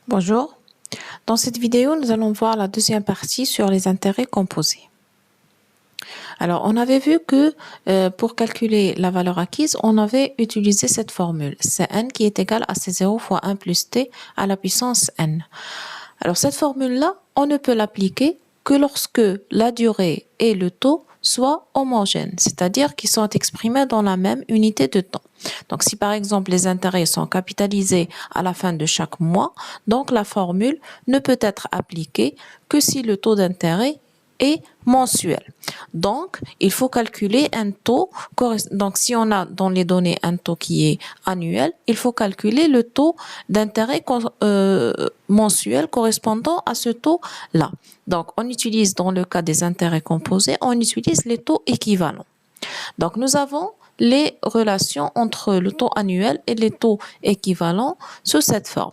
Bonjour. Dans cette vidéo, nous allons voir la deuxième partie sur les intérêts composés. Alors, on avait vu que pour calculer la valeur acquise, on avait utilisé cette formule, Cn qui est égal à C0 fois 1 plus t à la puissance n. Alors, cette formule-là, on ne peut l'appliquer que lorsque la durée et le taux soient homogènes, c'est-à-dire qu'ils sont exprimés dans la même unité de temps. Donc, si par exemple les intérêts sont capitalisés à la fin de chaque mois, donc la formule ne peut être appliquée que si le taux d'intérêt est mensuel. Donc, il faut calculer un taux. Donc, si on a dans les données un taux qui est annuel, il faut calculer le taux d'intérêt mensuel correspondant à ce taux-là. Donc, on utilise dans le cas des intérêts composés, on utilise les taux équivalents. Donc, nous avons les relations entre le taux annuel et les taux équivalents sous cette forme.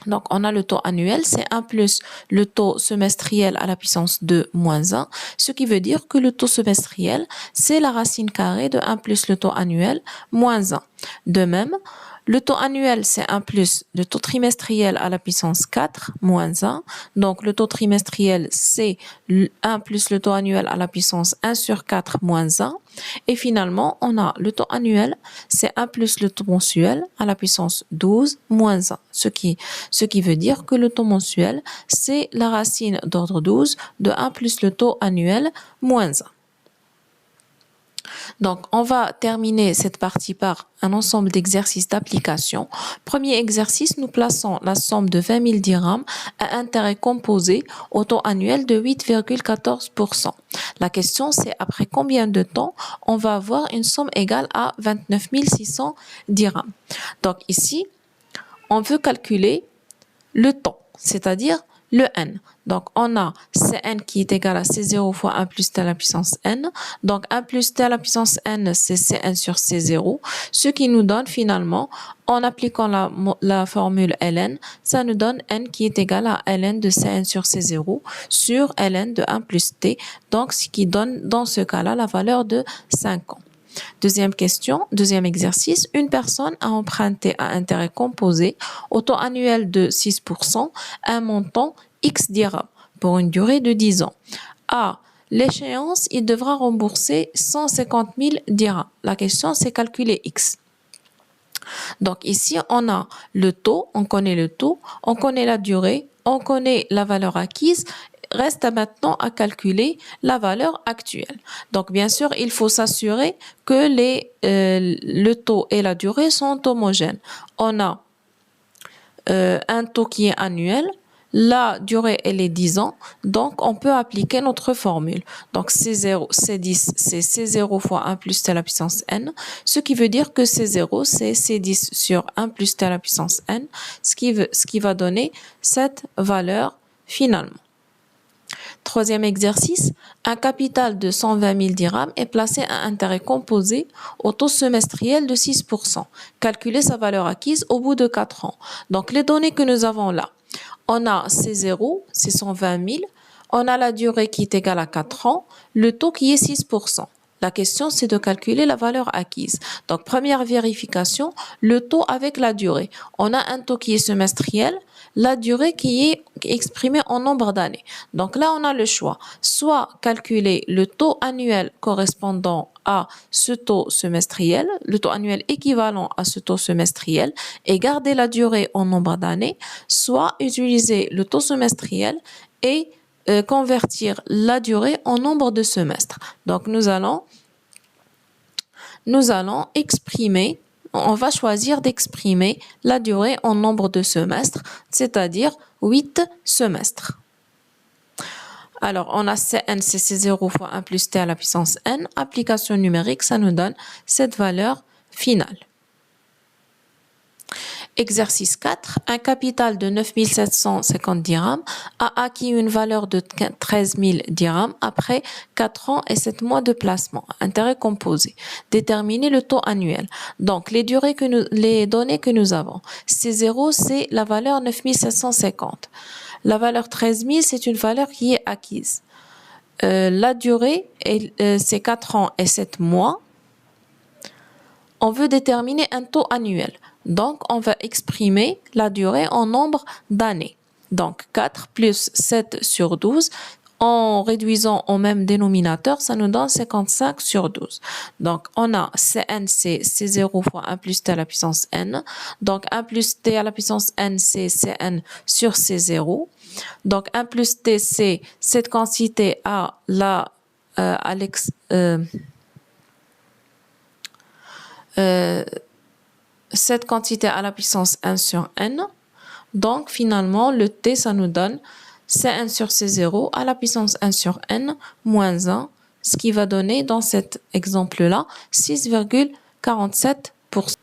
Donc, on a le taux annuel, c'est 1 plus le taux semestriel à la puissance 2 moins 1, ce qui veut dire que le taux semestriel, c'est la racine carrée de 1 plus le taux annuel moins 1. De même, le taux annuel, c'est 1 plus le taux trimestriel à la puissance 4 moins 1. Donc, le taux trimestriel, c'est 1 plus le taux annuel à la puissance 1 sur 4 moins 1. Et finalement, on a le taux annuel, c'est 1 plus le taux mensuel à la puissance 12 moins 1. Ce qui veut dire que le taux mensuel, c'est la racine d'ordre 12 de 1 plus le taux annuel moins 1. Donc, on va terminer cette partie par un ensemble d'exercices d'application. Premier exercice, nous plaçons la somme de 20 000 dirhams à intérêt composé au taux annuel de 8,14%. La question, c'est après combien de temps on va avoir une somme égale à 29 600 dirhams. Donc ici, on veut calculer le temps, c'est-à-dire le n. Donc, on a Cn qui est égal à C0 fois 1 plus t à la puissance n. Donc, 1 plus t à la puissance n, c'est Cn sur C0, ce qui nous donne finalement, en appliquant la formule ln, ça nous donne n qui est égal à ln de Cn sur C0 sur ln de 1 plus t, donc ce qui donne dans ce cas-là la valeur de 5 ans. Deuxième question, deuxième exercice, une personne a emprunté à intérêt composé au taux annuel de 6% un montant X dirhams pour une durée de 10 ans. À l'échéance, il devra rembourser 150 000 dirhams. La question, c'est calculer X. Donc ici, on a le taux, on connaît le taux, on connaît la durée, on connaît la valeur acquise. Reste maintenant à calculer la valeur actuelle. Donc, bien sûr, il faut s'assurer que le taux et la durée sont homogènes. On a un taux qui est annuel, la durée, elle est 10 ans, donc on peut appliquer notre formule. Donc, C0, C10, c'est C0 fois 1 plus t à la puissance n, ce qui veut dire que C0, c'est C10 sur 1 plus t à la puissance n, ce qui va donner cette valeur finalement. Troisième exercice, un capital de 120 000 dirhams est placé à intérêt composé au taux semestriel de 6%. Calculer sa valeur acquise au bout de 4 ans. Donc, les données que nous avons là, on a C0, c'est 120 000, on a la durée qui est égale à 4 ans, le taux qui est 6%. La question, c'est de calculer la valeur acquise. Donc, première vérification, le taux avec la durée. On a un taux qui est semestriel, la durée qui est exprimée en nombre d'années. Donc là, on a le choix. Soit calculer le taux annuel correspondant à ce taux semestriel, le taux annuel équivalent à ce taux semestriel, et garder la durée en nombre d'années, soit utiliser le taux semestriel et convertir la durée en nombre de semestres. Donc, nous allons exprimer, on va choisir d'exprimer la durée en nombre de semestres, c'est-à-dire 8 semestres. Alors, on a Cn, c'est C0 fois 1 plus t à la puissance n. Application numérique, ça nous donne cette valeur finale. Exercice 4. Un capital de 9 750 dirhams a acquis une valeur de 13 000 dirhams après 4 ans et 7 mois de placement. Intérêt composé. Déterminer le taux annuel. Donc, les données que nous avons. C0, c'est la valeur 9 750. La valeur 13 000, c'est une valeur qui est acquise. La durée, c'est 4 ans et 7 mois. On veut déterminer un taux annuel. Donc, on va exprimer la durée en nombre d'années. Donc, 4 plus 7 sur 12, en réduisant au même dénominateur, ça nous donne 55 sur 12. Donc, on a Cn, c'est 0 fois 1 plus t à la puissance n. Donc, 1 plus t à la puissance n, c'est Cn sur C0. Donc, 1 plus t, c'est cette quantité à la cette quantité à la puissance 1 sur n. Donc, finalement, le t, ça nous donne Cn sur C0 à la puissance 1 sur n moins 1, ce qui va donner, dans cet exemple-là, 6,47%.